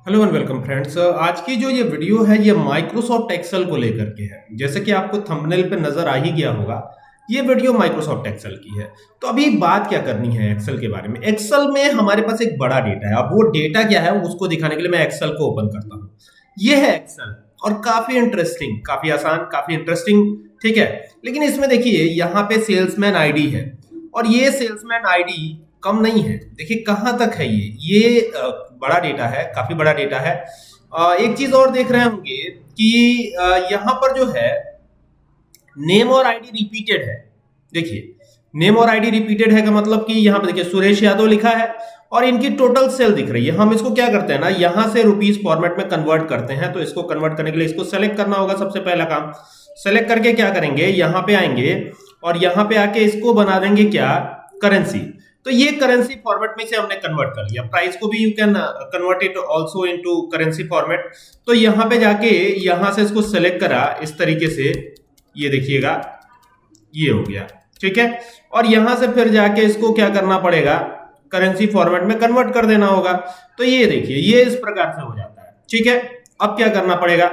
Hello and welcome friends. आज की जो ये वीडियो है ये माइक्रोसॉफ्ट एक्सेल को लेकर के है। जैसे कि आपको थंबनेल पे नजर आ ही गया होगा, ये वीडियो माइक्रोसॉफ्ट एक्सेल की है। तो अभी बात क्या करनी है एक्सेल के बारे में। एक्सेल में हमारे पास एक बड़ा डेटा है। अब वो डेटा क्या है उसको दिखाने के लिए मैं एक्सेल को ओपन करता हूँ। ये है एक्सेल और काफी इंटरेस्टिंग, काफी आसान, काफी इंटरेस्टिंग, ठीक है। लेकिन इसमें देखिए यहाँ पे सेल्समैन आईडी है और ये सेल्समैन आईडी कम नहीं है। देखिए कहां तक है ये बड़ा डेटा है, काफी बड़ा डेटा है। एक चीज और देख रहे होंगे कि यहाँ पर जो है नेम और आईडी रिपीटेड है। देखिए नेम और आईडी रिपीटेड है का मतलब कि यहाँ पे देखिए सुरेश यादव लिखा है और इनकी टोटल सेल दिख रही है। हम इसको क्या करते हैं ना, यहाँ से रुपीस फॉर्मेट में कन्वर्ट करते हैं। तो इसको कन्वर्ट करने के लिए इसको सेलेक्ट करना होगा। सबसे पहला काम सेलेक्ट करके क्या करेंगे, यहाँ पे आएंगे और यहाँ पे आके इसको बना देंगे क्या, करेंसी। तो ये करेंसी फॉर्मेट में से हमने कन्वर्ट कर लिया। प्राइस को भी you can convert it also into currency format. तो यहाँ पे जाके यहाँ से इसको सेलेक्ट करा इस तरीके से, ये देखिएगा ये हो गया, ठीक है। और यहाँ से फिर जाके इसको क्या करना पड़ेगा, करेंसी फॉर्मेट में कन्वर्ट कर देना होगा। तो ये देखिए ये इस प्रकार से हो जाता है, ठीक है। अब क्या करना पड़ेगा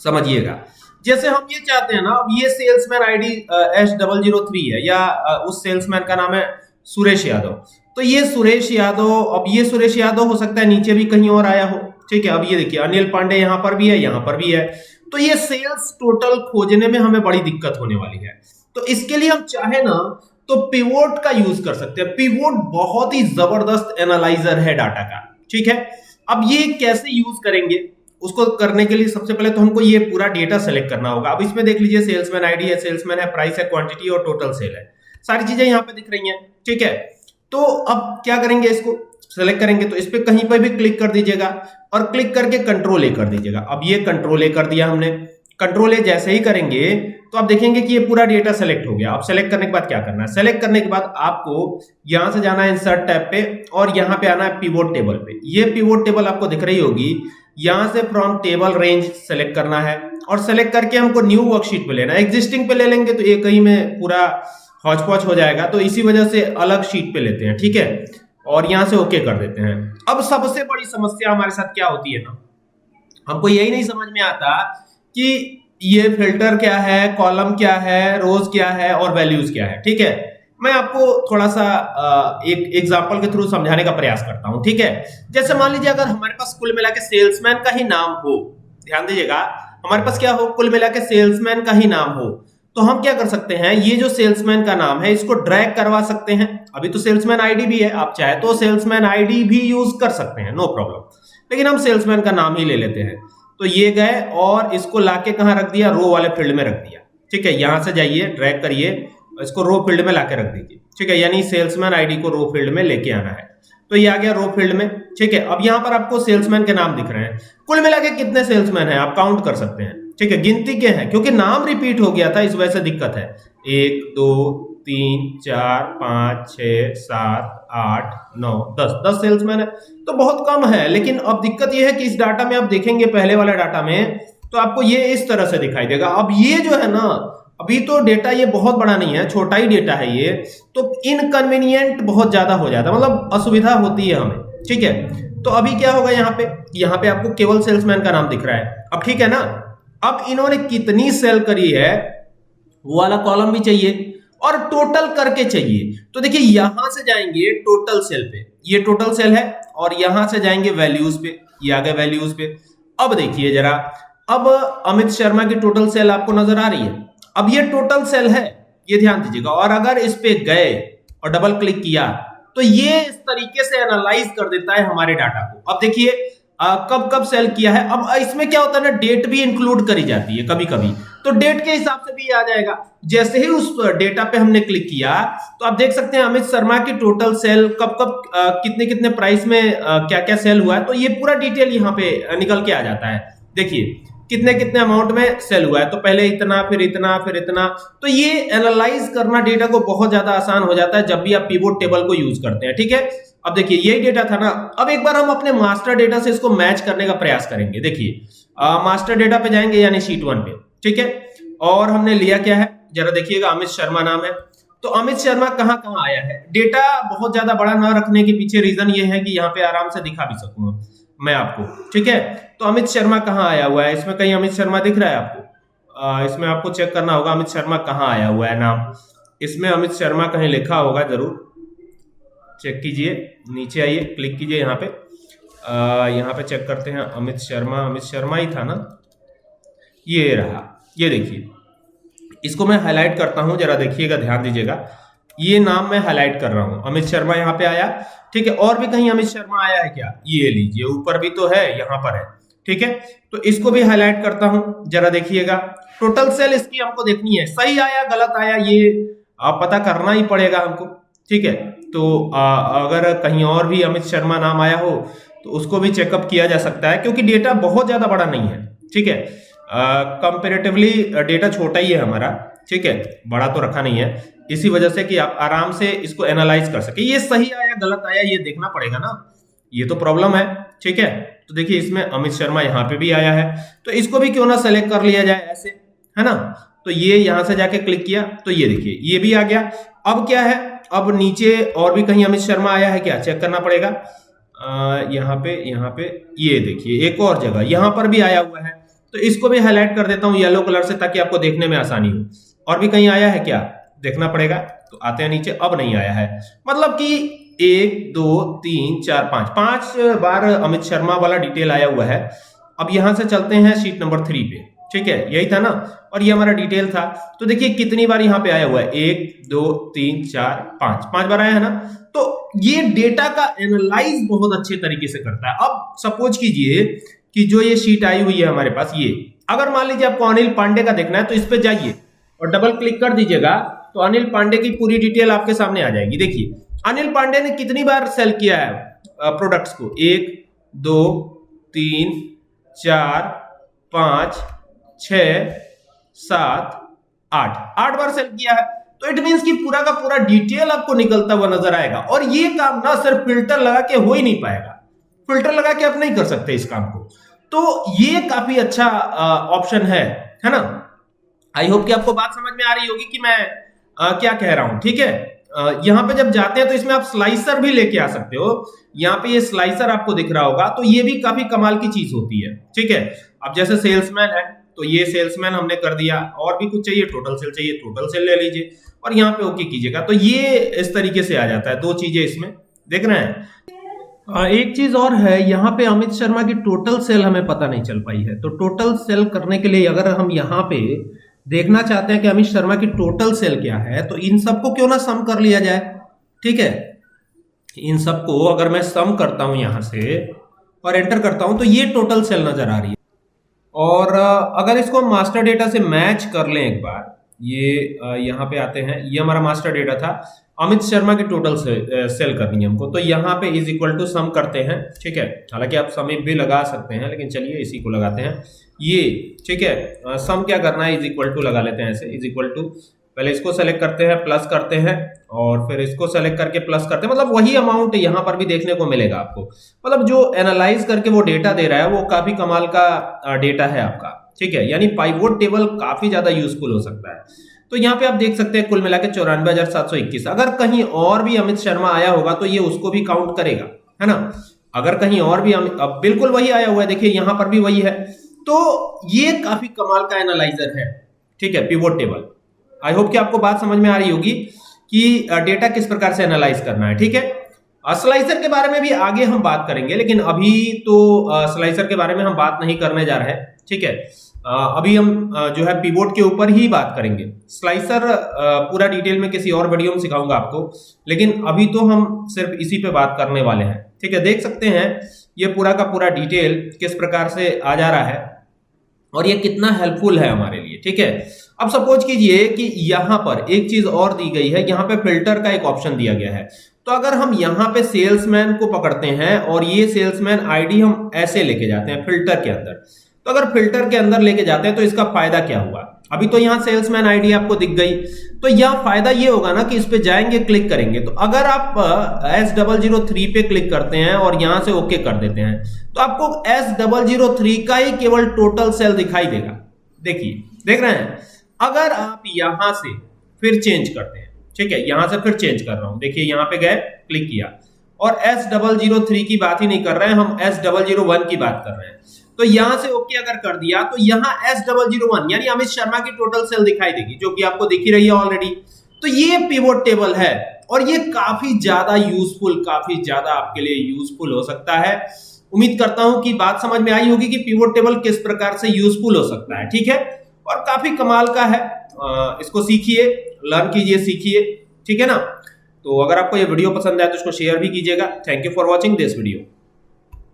समझिएगा। जैसे हम ये चाहते हैं ना, अब ये सेल्समैन आईडी S003 है या उस सेल्समैन का नाम है सुरेश यादव। तो ये सुरेश यादव, अब ये सुरेश यादव हो सकता है नीचे भी कहीं और आया हो, ठीक है। अब ये देखिए अनिल पांडे यहाँ पर भी है, यहाँ पर भी है। तो ये सेल्स टोटल खोजने में हमें बड़ी दिक्कत होने वाली है। तो इसके लिए हम चाहे ना तो पिवोट का यूज कर सकते हैं। पिवोट बहुत ही जबरदस्त एनालाइजर है डाटा का, ठीक है। अब ये कैसे यूज करेंगे, उसको करने के लिए सबसे पहले तो हमको ये पूरा डेटा सेलेक्ट करना होगा। अब इसमें देख लीजिए सेल्समैन आईडी है, सेल्समैन है, प्राइस है, क्वांटिटी और टोटल सेल है, सारी चीजें यहाँ पे दिख रही हैं, ठीक है। तो अब क्या करेंगे, इसको सेलेक्ट करेंगे तो इस पे कहीं पर भी क्लिक कर दीजिएगा और क्लिक करके कंट्रोल ए कर दीजिएगा। अब ये कंट्रोल ए कर दिया हमने। कंट्रोल ए जैसे ही करेंगे तो आप देखेंगे कि ये पूरा डेटा सेलेक्ट हो गया। अब सेलेक्ट करने के बाद क्या करना है, सेलेक्ट करने के बाद आपको यहां से जाना है इंसर्ट टैब पे और यहां पे आना है पिवोट टेबल पे। ये पिवोट टेबल आपको दिख रही होगी। यहां से फ्रॉम टेबल रेंज सेलेक्ट करना है और सेलेक्ट करके हमको न्यू वर्कशीट पे लेना है। एग्जिस्टिंग पे ले लेंगे तो ये कहीं में पूरा हौच पौच हो जाएगा, तो इसी वजह से अलग शीट पे लेते हैं, ठीक है। और यहां से ओके कर देते हैं। अब सबसे बड़ी समस्या हमारे साथ क्या होती है ना, हमको यही नहीं समझ में आता कि ये फिल्टर क्या है, कॉलम क्या है, रोज क्या है और वैल्यूज क्या है, ठीक है। मैं आपको थोड़ा सा एक एग्जांपल के थ्रू समझाने का प्रयास करता हूं, ठीक है। जैसे मान लीजिए अगर हमारे पास कुल मिला के सेल्समैन का ही नाम हो, ध्यान दीजिएगा, हमारे पास क्या हो, कुल मिला के सेल्समैन का ही नाम हो, तो हम क्या कर सकते हैं, ये जो सेल्समैन का नाम है इसको ड्रैग करवा सकते हैं। अभी तो सेल्समैन आईडी भी है, आप चाहे तो सेल्समैन आईडी भी यूज कर सकते हैं, नो प्रॉब्लम। लेकिन हम सेल्समैन का नाम ही ले लेते हैं। तो ये गए और इसको लाके कहां रख दिया, रो वाले फील्ड में रख दिया, ठीक है। यहां से जाइए, ड्रैग करिए, इसको रो फील्ड में लाके रख दीजिए, ठीक है। यानी सेल्समैन आईडी को रो फील्ड में लेके आना है। तो ये आ गया रो फील्ड में, ठीक है। अब यहां पर आपको सेल्समैन के नाम दिख रहे हैं। कुल मिला के कितने सेल्समैन हैं आप काउंट कर सकते हैं, ठीक है। गिनती के हैं क्योंकि नाम रिपीट हो गया था, इस वजह से दिक्कत है। 1 2 3 4 5 6 7 8 9 10 सेल्समैन है, तो बहुत कम है। लेकिन अब दिक्कत यह है कि इस डाटा में आप देखेंगे, पहले वाले डाटा में तो आपको ये इस तरह से दिखाई देगा। अब ये जो है ना, अभी तो डेटा ये बहुत बड़ा नहीं है, छोटा ही डेटा है ये, तो इनकन्वीनियंट बहुत ज्यादा हो जाता है, मतलब असुविधा होती है हमें, ठीक है। तो अभी क्या होगा, यहाँ पे आपको केवल सेल्समैन का नाम दिख रहा है, अब ठीक है ना। अब इन्होंने कितनी सेल करी है वो वाला कॉलम भी चाहिए और टोटल करके चाहिए। तो देखिए यहां से जाएंगे टोटल सेल पे, ये टोटल सेल है, और यहां से जाएंगे वैल्यूज पे, ये आ गए वैल्यूज पे। अब देखिए जरा, अब अमित शर्मा की टोटल सेल आपको नजर आ रही है। अब ये टोटल सेल है, ये ध्यान दीजिएगा। और अगर इस पे गए और डबल क्लिक किया तो ये इस तरीके से एनालाइज कर देता है हमारे डाटा को। अब देखिए कब कब सेल किया है। अब इसमें क्या होता है ना, डेट भी इंक्लूड करी जाती है कभी कभी, तो डेट के हिसाब से भी आ जाएगा। जैसे ही उस डेटा पे हमने क्लिक किया तो आप देख सकते हैं अमित शर्मा की टोटल सेल कब कब कितने कितने प्राइस में क्या क्या सेल हुआ है, तो ये पूरा डिटेल यहाँ पे निकल के आ जाता है। देखिए कितने कितने अमाउंट में सेल हुआ है, तो पहले इतना, फिर इतना, फिर इतना। तो ये एनालाइज करना डेटा को बहुत ज्यादा आसान हो जाता है जब भी आप पिवोट टेबल को यूज करते हैं, ठीक है। अब देखिए यही डेटा था ना। अब एक बार हम अपने मास्टर डेटा से इसको मैच करने का प्रयास करेंगे। देखिए मास्टर डेटा पे जाएंगे, यानी शीट 1 पे, ठीक है। और हमने लिया क्या है, जरा देखिएगा, अमित शर्मा नाम है। तो अमित शर्मा कहां कहां आया है। डेटा बहुत ज्यादा बड़ा ना रखने के पीछे रीजन ये है कि यहाँ पे आराम से दिखा भी सकूंगा। मैं आपको, ठीक है। तो अमित शर्मा कहाँ आया हुआ है, इसमें कहीं अमित शर्मा दिख रहा है आपको? इसमें आपको चेक करना होगा अमित शर्मा कहाँ आया हुआ है नाम, इसमें अमित शर्मा कहीं लिखा होगा, जरूर चेक कीजिए। नीचे आइए, क्लिक कीजिए यहाँ पे, यहाँ पे चेक करते हैं अमित शर्मा ही था ना, ये रहा, ये देखिए, इसको मैं हाईलाइट करता हूं, जरा देखिएगा, ध्यान दीजिएगा, ये नाम मैं हाईलाइट कर रहा हूं, अमित शर्मा यहाँ पे आया, ठीक है। और भी कहीं अमित शर्मा आया है क्या? ये लीजिए, ऊपर भी तो है, यहाँ पर है, ठीक है। तो इसको भी हाईलाइट करता हूं, जरा देखिएगा, टोटल सेल इसकी हमको देखनी है, सही आया गलत आया ये पता करना ही पड़ेगा हमको, ठीक है। तो अगर कहीं और भी अमित शर्मा नाम आया हो तो उसको भी चेकअप किया जा सकता है, क्योंकि डेटा बहुत ज्यादा बड़ा नहीं है, ठीक है। कंपेरेटिवली डेटा छोटा ही है हमारा, ठीक है, बड़ा तो रखा नहीं है, इसी वजह से कि आप आराम से इसको एनालाइज कर सके। ये सही आया गलत आया ये देखना पड़ेगा ना, ये तो प्रॉब्लम है, ठीक है। तो देखिए इसमें अमित शर्मा यहाँ पे भी आया है, तो इसको भी क्यों ना सेलेक्ट कर लिया जाए ऐसे, है ना। तो ये यहां से जाके क्लिक किया तो ये देखिए ये भी आ गया। अब क्या है, अब नीचे और भी कहीं अमित शर्मा आया है क्या, चेक करना पड़ेगा। यहाँ पे ये देखिए एक और जगह यहाँ पर भी आया हुआ है, तो इसको भी हाईलाइट कर देता हूँ येलो कलर से, ताकि आपको देखने में आसानी हो। और भी कहीं आया है क्या, देखना पड़ेगा। तो आते हैं नीचे, अब नहीं आया है, मतलब कि 1 2 3 4 5 बार अमित शर्मा वाला डिटेल आया हुआ है। अब यहां से चलते हैं शीट नंबर 3 पे, ठीक है, यही था ना, और ये हमारा डिटेल था। तो देखिए कितनी बार यहाँ पे आया हुआ है, 1 2 3 4 5 बार आया है ना। तो ये डेटा का एनालाइज बहुत अच्छे तरीके से करता है। अब सपोज कीजिए कि जो ये शीट आई हुई है हमारे पास, ये अगर मान लीजिए आपको अनिल पांडे का देखना है, तो इस पे जाइए और डबल क्लिक कर दीजिएगा, तो अनिल पांडे की पूरी डिटेल आपके सामने आ जाएगी। देखिए अनिल पांडे ने कितनी बार सेल किया है प्रोडक्ट्स को, 1 2 3 4 5 6 7 8 बार सेल किया है। तो इट मींस कि पूरा का पूरा डिटेल आपको निकलता हुआ नजर आएगा। और ये काम ना सिर्फ फिल्टर लगा के हो ही नहीं पाएगा, फिल्टर लगा के आप नहीं कर सकते इस काम को। तो ये काफी अच्छा ऑप्शन है ना। आई होप कि आपको बात समझ में आ रही होगी कि मैं क्या कह रहा हूं, ठीक है। यहाँ पे जब जाते हैं तो इसमें आप स्लाइसर भी लेके आ सकते हो। यहाँ पे ये स्लाइसर आपको दिख रहा होगा, तो ये भी काफी कमाल की चीज होती है, ठीक है। अब जैसे सेल्समैन है, तो ये सेल्समैन हमने कर दिया, और भी कुछ चाहिए, टोटल सेल चाहिए, टोटल सेल ले लीजिए और यहाँ पे ओके कीजिएगा। तो ये इस तरीके से आ जाता है, 2 चीजें इसमें देख रहे हैं। एक चीज और है, यहाँ पे अमित शर्मा की टोटल सेल हमें पता नहीं चल पाई है। तो टोटल सेल करने के लिए अगर हम यहाँ पे देखना चाहते हैं कि अमित शर्मा की टोटल सेल क्या है, तो इन सबको क्यों ना सम कर लिया जाए, ठीक है। इन सबको अगर मैं सम करता हूं यहां से और एंटर करता हूं, तो ये टोटल सेल नजर आ रही है। और अगर इसको मास्टर डेटा से मैच कर लें एक बार, ये यहाँ पे आते हैं, ये हमारा मास्टर डेटा था, अमित शर्मा की टोटल सेल करनी है हमको। तो यहाँ पे इज इक्वल टू सम करते हैं, ठीक है। हालांकि आप सम भी लगा सकते हैं, लेकिन चलिए इसी को लगाते हैं, ये ठीक है। सम क्या करना है, इज इक्वल टू लगा लेते हैं ऐसे, इज इक्वल टू, पहले इसको सेलेक्ट करते हैं, प्लस करते हैं, और फिर इसको सेलेक्ट करके प्लस करते हैं। मतलब वही अमाउंट यहाँ पर भी देखने को मिलेगा आपको। मतलब जो एनालाइज करके वो डेटा दे रहा है, वो काफी कमाल का डेटा है आपका, ठीक है। यानी पाइवोट टेबल काफी ज्यादा यूजफुल हो सकता है। तो यहाँ पे आप देख सकते हैं कुल मिला के 94,721। अगर कहीं और भी अमित शर्मा आया होगा तो ये उसको भी काउंट करेगा, है ना। अगर कहीं और भी अब बिल्कुल वही आया हुआ है, देखिए यहाँ पर भी वही है। तो ये काफी कमाल का एनालाइजर है, ठीक है, पिवोट टेबल। आई होप कि आपको बात समझ में आ रही होगी कि डेटा किस प्रकार से एनालाइज करना है, ठीक है। स्लाइसर के बारे में भी आगे हम बात करेंगे, लेकिन अभी तो स्लाइसर के बारे में हम बात नहीं करने जा रहे हैं, ठीक है। अभी हम जो है पिवोट के ऊपर ही बात करेंगे। स्लाइसर पूरा डिटेल में किसी और वीडियो में सिखाऊंगा आपको, लेकिन अभी तो हम सिर्फ इसी पे बात करने वाले हैं, ठीक है। देख सकते हैं ये पूरा का पूरा डिटेल किस प्रकार से आ जा रहा है और ये कितना हेल्पफुल है हमारे लिए, ठीक है। अब सपोज कीजिए कि यहाँ पर एक चीज और दी गई है, यहाँ पे फिल्टर का एक ऑप्शन दिया गया है। तो अगर हम यहाँ पे सेल्समैन को पकड़ते हैं और ये सेल्समैन आईडी हम ऐसे लेके जाते हैं फिल्टर के अंदर, तो अगर फिल्टर के अंदर लेके जाते हैं तो इसका फायदा क्या हुआ। अभी तो यहाँ सेल्समैन आईडी आपको दिख गई, तो यहाँ फायदा ये होगा ना कि इस पे जाएंगे, क्लिक करेंगे, तो अगर आप S003 पे क्लिक करते हैं और यहां से ओके कर देते हैं, तो आपको S003 का ही केवल टोटल सेल दिखाई देगा। देखिए, देख रहे हैं। अगर आप यहां से फिर चेंज करते हैं, ठीक है, यहां से फिर चेंज कर रहा हूं, देखिए यहां पे गए, क्लिक किया और S003 की बात ही नहीं कर रहे हैं, हम S001 की बात कर रहे हैं। तो यहां से ओके अगर कर दिया तो यहां S001 यानी अमित शर्मा की टोटल सेल दिखाई देगी, जो कि आपको दिख ही रही है ऑलरेडी। तो ये पिवोट टेबल है और ये काफी ज्यादा यूजफुल, काफी ज्यादा आपके लिए यूजफुल हो सकता है। उम्मीद करता हूं कि बात समझ में आई होगी कि पिवोट टेबल किस प्रकार से यूजफुल हो सकता है, ठीक है। और काफी कमाल का है, इसको सीखिए, लर्न कीजिए, सीखिए, ठीक है ना। तो अगर आपको ये वीडियो पसंद आए तो इसको शेयर भी कीजिएगा। Thank you for watching this video.